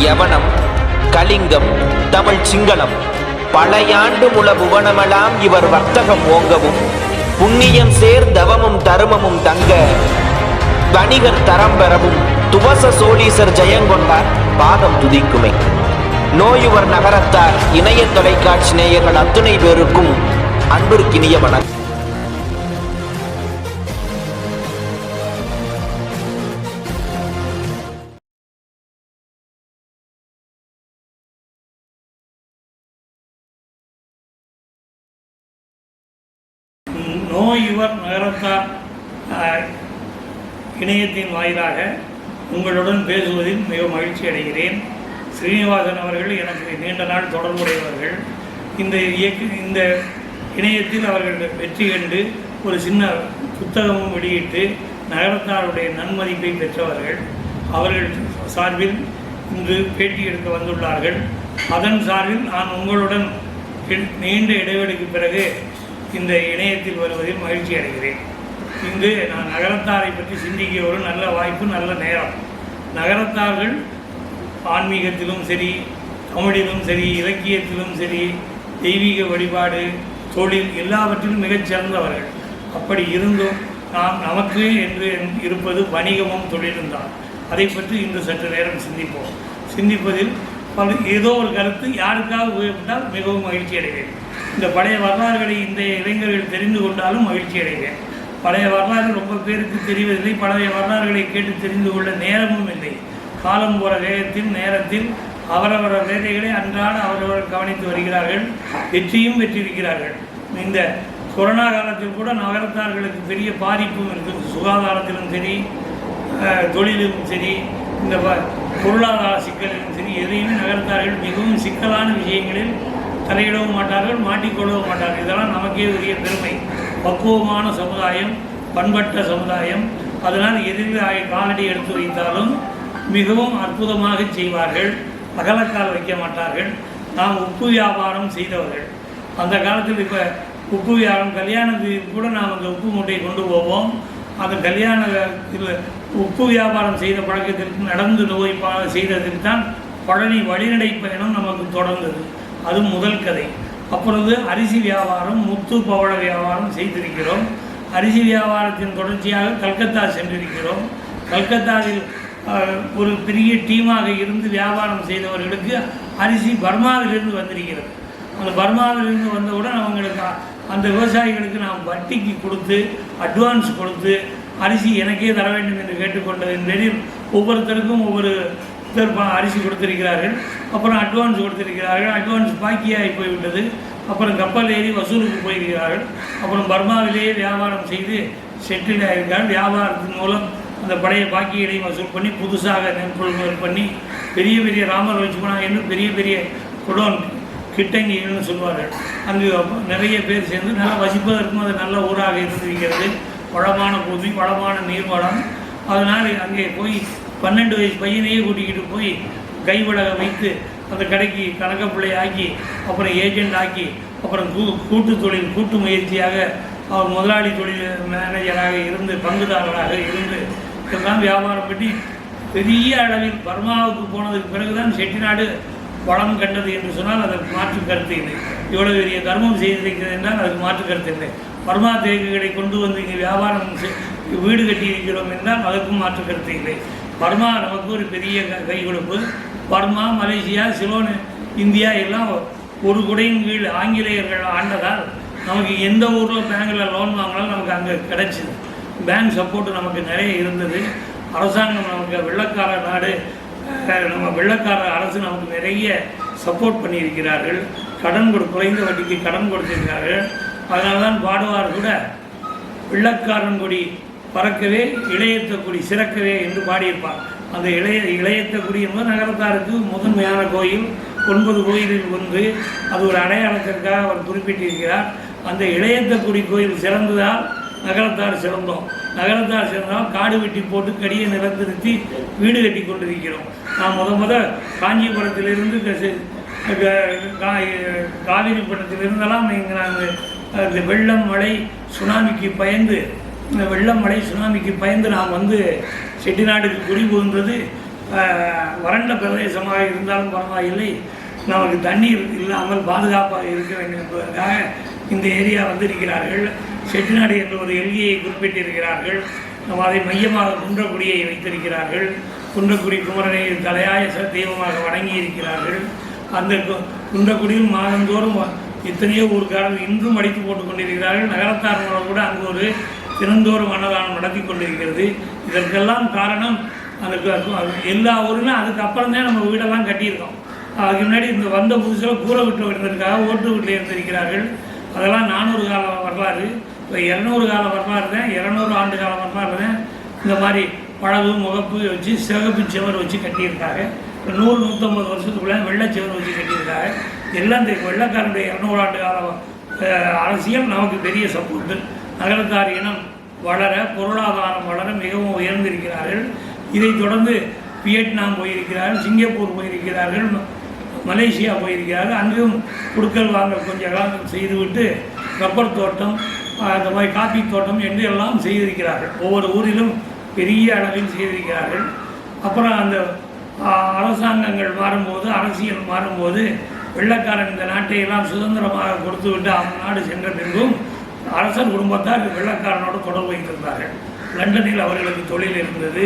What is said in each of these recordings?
யவனம், கலிங்கம், தமிழ் சிங்களம் பழையாண்டு முள புவனமெல்லாம் இவர் வர்த்தகம் ஓங்கவும், புண்ணியம் சேர் தவமும் தருமமும் தங்க வணிகர் தரம் பெறவும் துவச சோழீசர் ஜெயங்கொண்டார் பாதம் துதிக்குமே. நோயுவர் நகரத்தார் இணைய தொலைக்காட்சி நேயர்கள் அத்துணை பேருக்கும் அன்பிற்கினிய வணக்கம். நோயுவர் நகரத்தார் இணையத்தின் வாயிலாக உங்களுடன் பேசுவதில் மிக மகிழ்ச்சி அடைகிறேன். ஸ்ரீனிவாசன் அவர்கள் எனக்கு நீண்ட நாள் தொடர்புடையவர்கள். இந்த இணையத்தில் அவர்கள் வெற்றி கண்டு ஒரு சின்ன புத்தகமும் வெளியிட்டு நகரத்தாருடைய நன்மதிப்பை பெற்றவர்கள். அவர்கள் சார்பில் இன்று பேட்டி எடுக்க வந்துள்ளார்கள். அதன் சார்பில் நான் உங்களுடன் நீண்ட இடைவெளிக்கு பிறகு இந்த இணையத்தில் வருவதில் மகிழ்ச்சி அடைகிறேன். இன்று நான் நகரத்தாரை பற்றி சிந்திக்க ஒரு நல்ல வாய்ப்பு, நல்ல நேரம். நகரத்தார்கள் ஆன்மீகத்திலும் சரி, தமிழிலும் சரி, இலக்கியத்திலும் சரி, தெய்வீக வழிபாடு, தொழில் எல்லாவற்றிலும் மிகச் சிறந்தவர்கள். அப்படி இருந்தும் நமக்கு என்று இருப்பது வணிகமும் தொழிலும் தான். அதை பற்றி இன்று சற்று நேரம் சிந்திப்பதில் ஏதோ ஒரு கருத்து யாருக்காக உபயோகப்பட்டால் மிகவும் மகிழ்ச்சி அடைவேன். இந்த பழைய வரலாறுகளை இந்த இளைஞர்கள் தெரிந்து கொண்டாலும் மகிழ்ச்சி அடைவேன். பழைய வரலாறு ரொம்ப பேருக்கு தெரிவதில்லை. பழைய வரலாறுகளை கேட்டு தெரிந்து கொள்ள நேரமும் இல்லை. காலம் போகிற வேகத்தில் நேரத்தில் அவரவர் வேலைகளை அன்றாட அவரவர் கவனித்து வருகிறார்கள். வெற்றியும் பெற்றிருக்கிறார்கள். இந்த கொரோனா காலத்தில் கூட நகரத்தார்களுக்கு பெரிய பாதிப்பும் இருக்குது. சுகாதாரத்திலும் சரி, தொழிலும் சரி, இந்த பொருளாதார சிக்கலிலும் சரி, எதையுமே நகரத்தார்கள் மிகவும் சிக்கலான விஷயங்களில் தலையிடவும் மாட்டார்கள், மாட்டிக்கொள்ளவும் மாட்டார்கள். இதெல்லாம் நமக்கே உரிய பெருமை. பக்குவமான சமுதாயம், பண்பட்ட சமுதாயம். அதனால் எதிரில் காலடி எடுத்து வைத்தாலும் மிகவும் அற்புதமாக செய்வார்கள். அகலக்கால் வைக்க மாட்டார்கள். நாம் உப்பு வியாபாரம் செய்தவர்கள். அந்த காலத்தில் இப்போ உப்பு வியாபாரம் கல்யாணத்துக்கு கூட நாம் அந்த உப்பு மூட்டையை கொண்டு போவோம். அந்த கல்யாணத்தில் உப்பு வியாபாரம் செய்த பழக்கத்திற்கு நடந்து நோய் செய்ததற்கு தான் பழனி வழிநடை பயணம் நமக்கு தொடர்ந்தது. அது முதல் கதை. அப்பொழுது அரிசி வியாபாரம், முத்து பவள வியாபாரம் செய்திருக்கிறோம். அரிசி வியாபாரத்தின் தொடர்ச்சியாக கல்கத்தா சென்றிருக்கிறோம். கல்கத்தாவில் ஒரு பெரிய டீமாக இருந்து வியாபாரம் செய்தவர்களுக்கு அரிசி பர்மாவிலிருந்து வந்திருக்கிறது. அந்த பர்மாவிலிருந்து வந்தவுடன் அவங்களுக்கு அந்த விவசாயிகளுக்கு நாம் வட்டிக்கு கொடுத்து அட்வான்ஸ் கொடுத்து அரிசி எனக்கே தர வேண்டும் என்று கேட்டுக்கொண்டதின் பேரில் ஒவ்வொருத்தருக்கும் ஒவ்வொரு அரிசி கொடுத்திருக்கிறார்கள். அப்புறம் அட்வான்ஸ் கொடுத்திருக்கிறார்கள். அட்வான்ஸ் பாக்கியாகி போய்விட்டது. அப்புறம் கப்பல் ஏறி வசூலுக்கு போயிருக்கிறார்கள். அப்புறம் பர்மாவிலேயே வியாபாரம் செய்து செட்டில் ஆகியிருக்கிறார்கள். வியாபாரத்தின் மூலம் அந்த பழைய பாக்கியையும் வசூல் பண்ணி புதுசாக நெற்பொழுங்குதல் பண்ணி பெரிய பெரிய ராமர் வச்சுக்கோனா என்று பெரிய பெரிய குடோன் கிட்டங்கின்னு சொல்வார்கள். அங்கு நிறைய பேர் சேர்ந்து நல்லா வசிப்பதற்கும் அது நல்ல ஊராக இருந்திருக்கிறது. வளமான பூமி, வளமான நீர்வளம். அதனால் அங்கே போய் 12 வயசு பையனையே கூட்டிக்கிட்டு போய் கைவிடக வைத்து அந்த கடைக்கு கணக்கப்பிள்ளை ஆக்கி அப்புறம் ஏஜெண்ட் ஆக்கி அப்புறம் கூட்டு தொழில் கூட்டு முயற்சியாக அவர் முதலாளி தொழில் மேனேஜராக இருந்து பங்குதாரராக இருந்து இதெல்லாம் வியாபாரம் பண்ணி பெரிய அளவில் பர்மாவுக்கு போனதுக்கு பிறகுதான் செட்டிநாடு வளம் கண்டது என்று சொன்னால் அதற்கு மாற்று கருத்து இல்லை. இவ்வளவு பெரிய தர்மம் செய்திருக்கிறது என்றால் அதுக்கு மாற்று கருத்து இல்லை. பர்மா தேக்குகளை கொண்டு வந்து இங்கே வியாபாரம் வீடு கட்டியிருக்கிறோம் என்றால் அதற்கும் மாற்று கருத்து இல்லை. பர்மா நமக்கு ஒரு பெரிய கை கொடுப்பு. பர்மா, மலேசியா, சிலோன், இந்தியா எல்லாம் ஒரு குடையின் கீழ் ஆங்கிலேயர்கள் ஆண்டதால் நமக்கு எந்த ஊரில் பேங்கில் லோன் வாங்கினாலும் நமக்கு அங்கே கிடைச்சிது. பேங்க் சப்போர்ட்டு நமக்கு நிறைய இருந்தது. அரசாங்கம் நமக்கு வெள்ளக்கார நாடு, நம்ம வெள்ளக்கார அரசு நமக்கு நிறைய சப்போர்ட் பண்ணியிருக்கிறார்கள். குறைந்த வட்டிக்கு கடன் கொடுத்திருக்கிறார்கள். அதனால தான் பாடுவார் கூட வெள்ளக்காரன் கொடி பறக்கவே இளையத்த கொடி சிறக்கவே என்று பாடியிருப்பார். அந்த இளையத்த கொடி என்பது நகரத்தாருக்கு முதன்மையான கோயில். 9 கோயிலில் ஒன்று. அது ஒரு அடையாளத்திற்காக அவர் குறிப்பிட்டிருக்கிறார். அந்த இளையத்த கொடி கோயில் சிறந்ததால் நகரத்தார் சிறந்தோம். நகரத்தார் சிறந்தால் காடு வெட்டி போட்டு கடியை நிலந்திருத்தி வீடு கட்டி கொண்டிருக்கிறோம். நான் முத காஞ்சிபுரத்திலிருந்து காவிரிப்பட்டினத்திலிருந்தெல்லாம் நாங்கள் இந்த வெள்ளம் மழை சுனாமிக்கு பயந்து நாம் வந்து செட்டிநாடுக்கு குடிபுகுந்தது வறண்ட பிரதேசமாக இருந்தாலும் பரவாயில்லை, நமக்கு தண்ணீர் இல்லாமல் பாதுகாப்பாக இருக்க வேண்டும் என்பதற்காக இந்த ஏரியா வந்திருக்கிறார்கள். செட்டிநாடு என்ற ஒரு எல்கையை குறிப்பிட்டிருக்கிறார்கள். நம்ம அதை மையமாக குன்றக்குடியை வைத்திருக்கிறார்கள். குன்றக்குடி குமரனை தலையாய தெய்வமாக வணங்கி இருக்கிறார்கள். அந்த குன்றக்குடியில் மாதந்தோறும் எத்தனையோ ஊருக்காரர்கள் இன்றும் அடித்து போட்டுக் கொண்டிருக்கிறார்கள். நகரத்தார் மூலம் கூட அங்கு ஒரு தினந்தோறும் அன்னதானம் நடத்தி கொண்டிருக்கிறது. இதற்கெல்லாம் காரணம் அந்த எல்லா ஊரிலும் அதுக்கப்புறம் தான் நம்ம வீடெல்லாம் கட்டியிருக்கோம். அதுக்கு முன்னாடி இந்த வந்த புதுசில் கூரை வீட்டில் இருந்திருக்காக ஓட்டு வீட்டில் இருந்திருக்கிறார்கள். அதெல்லாம் 400 கால வரலாறு. இப்போ 200 கால வரலாறு தான், 200 ஆண்டு கால வரலாறு தான். இந்த மாதிரி பழகு முகப்பு வச்சு சிகப்பு சுவர் வச்சு கட்டியிருக்காங்க. 100-150 வருஷத்துக்குள்ளே வெள்ளைச்சுவர் வச்சு கட்டியிருக்காங்க. எல்லாம் இந்த வெள்ளைக்காரனுடைய 200 ஆண்டு கால அரசியல் நமக்கு பெரிய சப்போர்ட்டு. நகரத்தார் இனம் வளர, பொருளாதாரம் வளர மிகவும் உயர்ந்திருக்கிறார்கள். இதைத் தொடர்ந்து வியட்நாம் போயிருக்கிறார்கள், சிங்கப்பூர் போயிருக்கிறார்கள், மலேசியா போயிருக்கிறார்கள். அங்கும் குடுக்கல் வாங்க கொஞ்சம் காலம் செய்துவிட்டு ரப்பர் தோட்டம், அந்த மாதிரி காப்பி தோட்டம் என்று எல்லாம் செய்திருக்கிறார்கள். ஒவ்வொரு ஊரிலும் பெரிய அளவில் செய்திருக்கிறார்கள். அப்புறம் அந்த அரசாங்கங்கள் மாறும்போது, அரசியல் மாறும்போது, வெள்ளைக்காரன் இந்த நாட்டை எல்லாம் சுதந்திரமாக கொடுத்து விட்டு அவங்க நாடு சென்ற பின்பும் அரசர் குடும்பத்தார் வெள்ளைக்காரனோடு தொடர்பு வைத்திருந்தார்கள். லண்டனில் அவர்களுக்கு தொழில் இருந்தது,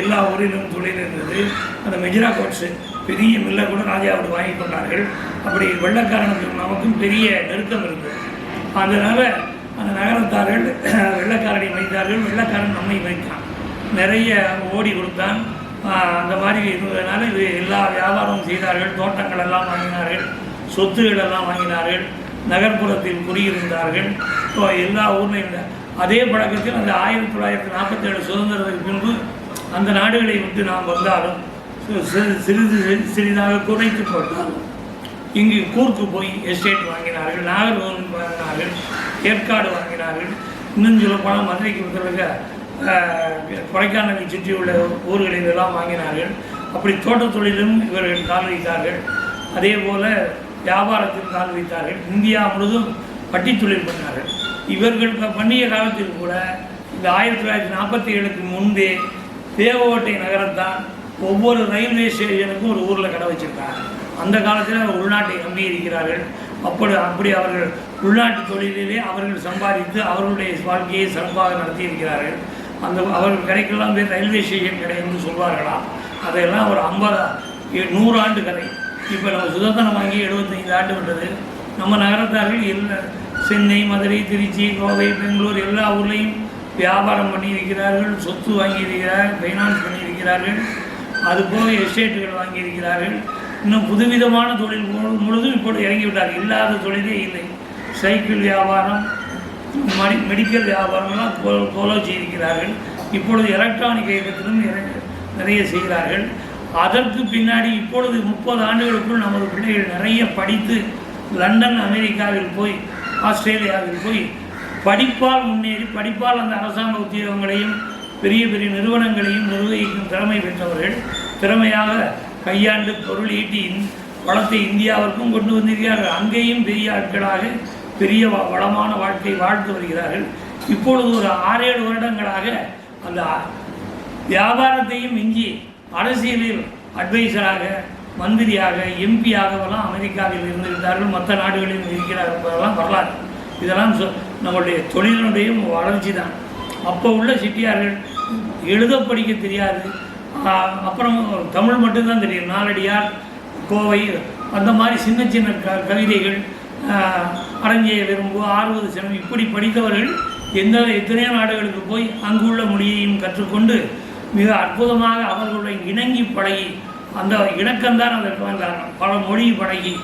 எல்லா ஊரிலும் தொழில் இருந்தது. அந்த மெஜிரா கோட்ஸு பெரிய மில்லை கூட ராஜாவோடு வாங்கி கொண்டார்கள். அப்படி வெள்ளைக்காரனுக்கு நமக்கும் பெரிய நெருக்கம் இருந்தது. அதனால் அந்த நகரத்தார்கள் வெள்ளைக்காரனை வைத்தார்கள், வெள்ளைக்காரன் நம்மை வைத்தான். நிறைய ஓடி கொடுத்தான். அந்த மாதிரி இருந்ததுனால இது எல்லா வியாபாரமும் செய்தார்கள். தோட்டங்கள் எல்லாம் வாங்கினார்கள், சொத்துகள் எல்லாம் வாங்கினார்கள், நகர்ப்புறத்தில் குடியிருந்தார்கள். எல்லா ஊர்லையும் அதே பழக்கத்தில் அந்த 1947 சுதந்திரத்துக்கு பின்பு அந்த நாடுகளை விட்டு நாம் வந்தாலும் சிறிதாக குறைத்து போட்டாலும் இங்கு கூர்க்கு போய் எஸ்டேட் வாங்கினார்கள், நாகர்கோவில் வாங்கினார்கள், ஏற்காடு வாங்கினார்கள். இன்னும் சொல்ல போனால் மதுரைக்கு பக்கத்தில் கொடைக்கானலை சுற்றியுள்ள ஊர்களில் எல்லாம் வாங்கினார்கள். அப்படி தோட்ட தொழிலும் இவர்கள் கால் வைத்தார்கள். அதே போல் வியாபாரத்தில் கால் வைத்தார்கள். இந்தியா முழுதும் பட்டி தொழில் பண்ணார்கள். இவர்கள் பண்ணிய காலத்தில் கூட இந்த 1947க்கு முன்பே தேவகோட்டை நகரத்தான் ஒவ்வொரு ரயில்வே ஸ்டேஷனுக்கும் ஒரு ஊரில் கடை வச்சுருக்காங்க. அந்த காலத்தில் அவர் உள்நாட்டை நம்பி இருக்கிறார்கள். அப்படி அவர்கள் உள்நாட்டு தொழிலிலே அவர்கள் சம்பாதித்து அவர்களுடைய வாழ்க்கையை சிறப்பாக நடத்தியிருக்கிறார்கள். அந்த அவர்கள் கடைக்கெல்லாம் பேர் ரயில்வே ஸ்டேஷன் கடை என்று சொல்வார்களாம். அதையெல்லாம் ஒரு 100 ஆண்டு கதை. இப்போ நம்ம சுதந்திரம் வாங்கி 75 ஆண்டு விட்டது. நம்ம நகரத்தார்கள் எல்லா சென்னை, மதுரை, திருச்சி, கோவை, பெங்களூர் எல்லா ஊர்லேயும் வியாபாரம் பண்ணியிருக்கிறார்கள், சொத்து வாங்கியிருக்கிறார்கள், ஃபைனான்ஸ் பண்ணியிருக்கிறார்கள். அதுபோக எஸ்டேட்டுகள் வாங்கியிருக்கிறார்கள். இன்னும் புதுவிதமான தொழில் முழுதும் இப்போது இறங்கிவிட்டார்கள். இல்லாத தொழிலே இல்லை. சைக்கிள் வியாபாரம், மெடிக்கல் வியாபாரம்லாம் ஃபாலோ செய்திருக்கிறார்கள். இப்பொழுது எலக்ட்ரானிக் இயக்கத்திலும் நிறைய செய்கிறார்கள். அதற்கு பின்னாடி இப்பொழுது 30 ஆண்டுகளுக்குள் நமது பிள்ளைகள் நிறைய படித்து லண்டன், அமெரிக்காவில் போய், ஆஸ்திரேலியாவில் போய் படிப்பால் முன்னேறி, படிப்பால் அந்த அரசாங்க உத்தியோகங்களையும் பெரிய பெரிய நிறுவனங்களையும் நிர்வகிக்கும் திறமை பெற்றவர்கள். திறமையாக கையாண்டு பொருள் ஈட்டி வளத்தை இந்தியாவிற்கும் கொண்டு வந்திருக்கிறார்கள். அங்கேயும் பெரிய ஆட்களாக பெரிய வளமான வாழ்க்கை வாழ்த்து வருகிறார்கள். இப்பொழுது ஒரு 6-7 வருடங்களாக அந்த வியாபாரத்தையும் மிஞ்சி அரசியலில் அட்வைசராக, மந்திரியாக, எம்பியாகவெல்லாம் அமெரிக்காவில் இருந்திருந்தார்கள். மற்ற நாடுகளில் இருக்கிறார்கள் என்பதெல்லாம் வரலாறு. இதெல்லாம் நம்மளுடைய தொழிலினுடைய வளர்ச்சி தான். அப்போ உள்ள சிட்டியார்கள் எழுத படிக்க தெரியாது. அப்புறம் தமிழ் மட்டும்தான் தெரியும். நாலடியார், கோவை, அந்த மாதிரி சின்ன சின்ன கவிதைகள், அரஞ்செய்ய விரும்பு, 60 சனம் இப்படி படித்தவர்கள் எத்தனையோ நாடுகளுக்கு போய் அங்குள்ள மொழியையும் கற்றுக்கொண்டு மிக அற்புதமாக அவர்களுடைய இணங்கி பழகி, அந்த இணக்கம்தான் அதற்கு காரணம். பல மொழி பழகி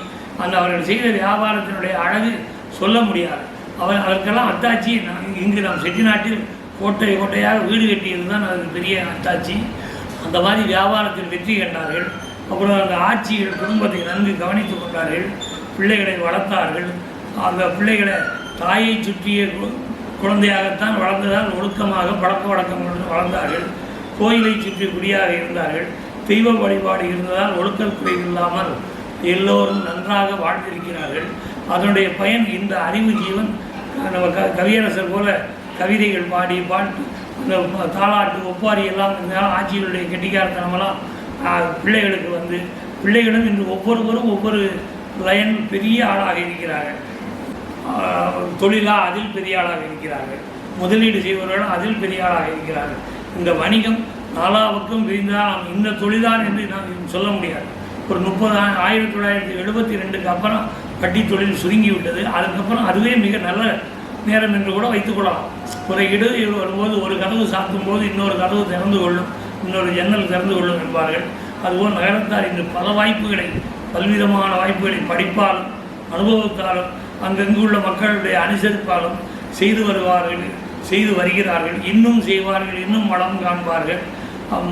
அந்த அவர்கள் செய்த வியாபாரத்தினுடைய அழகு சொல்ல முடியாது. அதற்கெல்லாம் அத்தாட்சி இங்கு நாம் செட்டிநாட்டில் கோட்டையாக வீடு கட்டியது தான் அதுக்கு பெரிய அத்தாட்சி. அந்த மாதிரி வியாபாரத்தில் வெற்றி கண்டார்கள். அப்புறம் அந்த ஆட்சிகள் குடும்பத்தை நன்கு கவனித்து கொண்டார்கள். பிள்ளைகளை வளர்த்தார்கள். அந்த பிள்ளைகளை தாயை சுற்றிய குழந்தையாகத்தான் வளர்ந்ததால் ஒழுக்கமாக பழக்க வழக்கம் வளர்ந்தார்கள். கோயிலை சுற்றி குடியாக இருந்தார்கள். தெய்வ வழிபாடு இருந்ததால் ஒழுக்கல் குறைவில்லாமல் எல்லோரும் நன்றாக வாழ்ந்திருக்கிறார்கள். அதனுடைய பயன் இந்த அறிவு ஜீவன் நம்ம கவியரசர் போல கவிதைகள் பாடி பாட்டு, அந்த தாளாட்டு, ஒப்பாரி எல்லாம் இருந்தால் ஆட்சிகளுடைய கெட்டிக்காரத்தனமெல்லாம் பிள்ளைகளுக்கு வந்து பிள்ளைகளும் இன்று ஒவ்வொருவரும் ஒவ்வொரு லைன் பெரிய ஆளாக இருக்கிறார்கள். தொழிலாக அதில் பெரிய ஆளாக இருக்கிறார்கள். முதலீடு செய்பவர்களும் அதில் பெரிய ஆளாக இருக்கிறார்கள். இந்த வணிகம் நாலாவுக்கும் விரிந்தால் நாம் இந்த தொழில்தான் என்று நாம் சொல்ல முடியாது. ஒரு 1972க்கு அப்புறம் வட்டி தொழில் சுருங்கிவிட்டது. அதுக்கப்புறம் அதுவே மிக நல்ல நேரம் என்று கூட வைத்துக்கொள்ளலாம். ஒரு இடையூறு வரும்போது ஒரு கதவு சாத்தும் போது இன்னொரு கதவு திறந்து கொள்ளும், இன்னொரு ஜன்னல் திறந்து கொள்ளும் என்பார்கள். அதுபோல் நகரத்தார் இன்று பல வாய்ப்புகளை, பல்விதமான வாய்ப்புகளை படிப்பாலும் அனுபவத்தாலும் அங்கங்கு உள்ள மக்களுடைய அனுசரிப்பாலும் செய்து வருகிறார்கள். இன்னும் செய்வார்கள், இன்னும் வளம் காண்பார்கள்.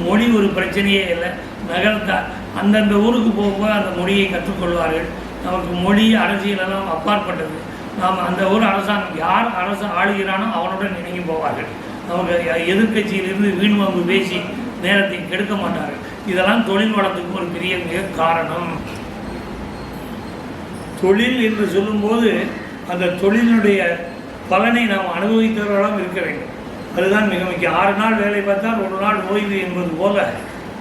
மொழி ஒரு பிரச்சனையே இல்லை. நகரத்தார் அந்தந்த ஊருக்கு போக அந்த மொழியை கற்றுக்கொள்வார்கள். நமக்கு மொழி அரசியலெல்லாம் அப்பாற்பட்டது. நாம் அந்த ஊர் அரசாங்கம் யார் அரசு ஆளுகிறானோ அவனுடன் இணங்கி போவார்கள். நமக்கு எதிர்கட்சியிலிருந்து வீண்வம்பு பேசி நேரத்தை கெடுக்க மாட்டார்கள். இதெல்லாம் தொழில் வளத்துக்கு ஒரு பெரிய மிக காரணம். தொழில் என்று சொல்லும்போது அந்த தொழிலுடைய பலனை நாம் அனுபவித்தவர்களாம் இருக்க வேண்டும். அதுதான் மிக முக்கியம். 6 நாள் வேலை பார்த்தால் 1 நாள் ஓய்வு என்பது போல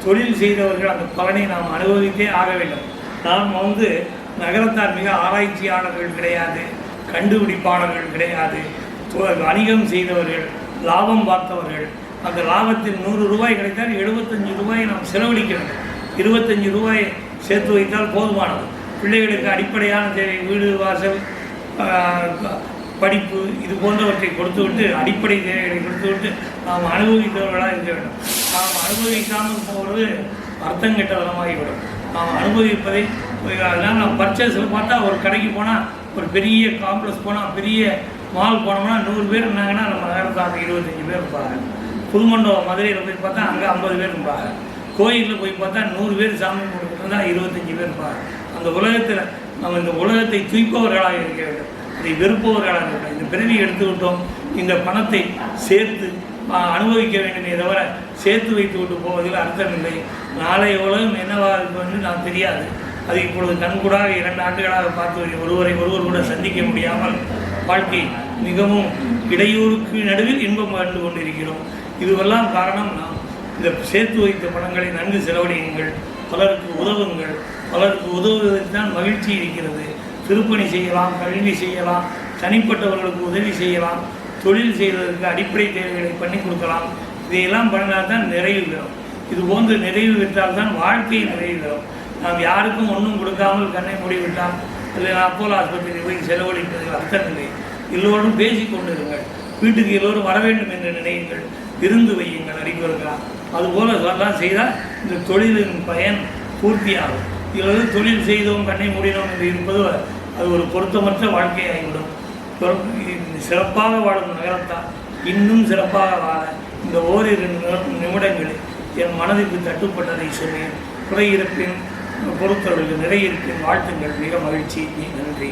தொழில் செய்தவர்கள் அந்த பலனை நாம் அனுபவித்தே ஆக வேண்டும். நாம் நகரத்தார் மிக ஆராய்ச்சியாளர்கள் கிடையாது, கண்டுபிடிப்பாளர்கள் கிடையாது. வணிகம் செய்தவர்கள், லாபம் பார்த்தவர்கள். அந்த லாபத்தில் 100 ரூபாய் கிடைத்தால் 75 ரூபாயை நாம் செலவழிக்க வேண்டும். 25 ரூபாயை சேர்த்து வைத்தால் போதுமானது. பிள்ளைகளுக்கு அடிப்படையான தேவை, வீடு வாசல், படிப்பு, இது போன்றவற்றை கொடுத்துவிட்டு, அடிப்படை தேவைகளை கொடுத்துவிட்டு நாம் அனுபவித்தவர்களாக இருக்க வேண்டும். நாம் அனுபவிக்காமல் போவது அர்த்தம் கெட்டதனமாகிவிடும். நாம் அனுபவிப்பதை நாம் பர்ச்சேஸில் பார்த்தா ஒரு கடைக்கு போனால், ஒரு பெரிய காம்ப்ளெக்ஸ் போனால், பெரிய மால் போனோம்னா 100 பேர் இருந்தாங்கன்னா நம்ம நகரத்தாங்க 25 பேர் இருப்பாங்க. புதுமண்டபம் மதுரையில் போய் பார்த்தா அங்கே 50 பேர் இருப்பாங்க. கோயிலில் போய் பார்த்தா 100 பேர் சாமி கொடுக்குறதா 25 பேர் இருப்பாங்க. அந்த உலகத்தில் நம்ம இந்த உலகத்தை தூய்ப்பவர்களாக இருக்க வேண்டும், அதை வெறுப்பவர்களாக இருக்க வேண்டும். இந்த பிறவி எடுத்துக்கிட்டோம், இந்த பணத்தை சேர்த்து அனுபவிக்க வேண்டுமே தவிர சேர்த்து வைத்து விட்டு போவதில் அர்த்தமில்லை. நாளைய உலகம் என்னவாக இருக்கும் என்று நான் தெரியாது. அது இப்பொழுது கண்கூடாக 2 ஆண்டுகளாக பார்த்து ஒருவர் கூட சந்திக்க முடியாமல் வாழ்க்கை மிகவும் இடையூறுக்கு நடுவில் இன்பம் கண்டு கொண்டிருக்கிறோம். இதுவெல்லாம் காரணம் நாம் இந்த சேர்த்து வைத்த பணங்களை நன்கு செலவழியுங்கள், பலருக்கு உதவுங்கள். பலருக்கு உதவுவதில் தான் மகிழ்ச்சி இருக்கிறது. திருப்பணி செய்யலாம், கல்வி செய்யலாம், தனிப்பட்டவர்களுக்கு உதவி செய்யலாம், தொழில் செய்வதற்கு அடிப்படை தேவைகளை பண்ணி கொடுக்கலாம். இதையெல்லாம் பண்ணினால் தான் நிறைவு பெறும். இது போன்று நிறைவு பெற்றால் தான் வாழ்க்கை நிறைவு பெறும். நாம் யாருக்கும் ஒன்றும் கொடுக்காமல் கண்ணை மூடிவிட்டால் இல்லை அப்போலோ ஆஸ்பத்திரியில் போய் செலவழிப்பதில் அர்த்தமில்லை. எல்லோரும் பேசிக்கொண்டு இருங்கள். வீட்டுக்கு எல்லோரும் வர வேண்டும் என்று நினையுங்கள், விருந்து வையுங்கள், அறிவுறுக்கலாம். அதுபோல் அதெல்லாம் செய்தால் இந்த தொழிலின் பயன் பூர்த்தியாகும். இதில் தொழில் செய்தோம் கண்ணை மூடினோம் என்று இருப்பது அது ஒரு பொருத்தமற்ற வாழ்க்கையாகிவிடும். சிறப்பாக வாழும் நகரத்தால் இன்னும் சிறப்பாக வாழ இந்த ஓரிரு நிமிடங்களில் என் மனதிற்கு தட்டுப்பட்டதை சொன்னேன். குறையிருப்பின் பொறுத்தவர்களுக்கு நிறையிருப்பின் வாழ்த்துங்கள். மிக மகிழ்ச்சி. நன்றி.